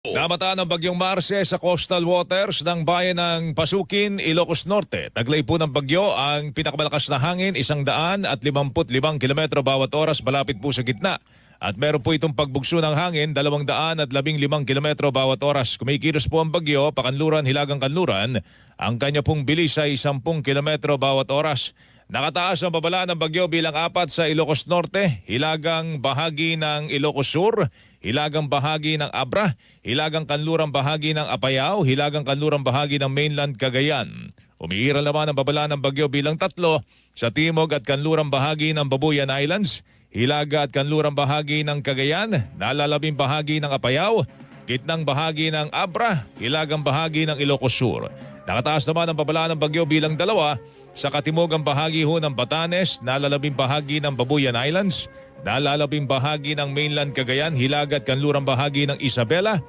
Namataan ang bagyong Marce sa coastal waters ng bayan ng Pasukin, Ilocos Norte. Taglay po ng bagyo ang pinakamalakas na hangin, 155 kilometro bawat oras malapit po sa gitna. At meron po itong pagbugso ng hangin, 215 kilometro bawat oras. Kumikilos po ang bagyo, pakanluran, hilagang kanluran. Ang kanya pong bilis ay 10 kilometro bawat oras. Nakataas ang babala ng bagyo bilang 4 sa Ilocos Norte, hilagang bahagi ng Ilocos Sur, hilagang bahagi ng Abra, hilagang kanlurang bahagi ng Apayao, hilagang kanlurang bahagi ng mainland Cagayan. Umiiral naman ang babala ng bagyo bilang 3 sa timog at kanlurang bahagi ng Babuyan Islands, hilaga at kanlurang bahagi ng Cagayan, nalalabing bahagi ng Apayao, gitnang bahagi ng Abra, hilagang bahagi ng Ilocos Sur. Nakataas naman ang babala ng bagyo bilang 2 sa katimugang bahagi ho ng Batanes, nalalabing bahagi ng Babuyan Islands, nalalabing bahagi ng mainland Cagayan, hilaga at kanlurang bahagi ng Isabela,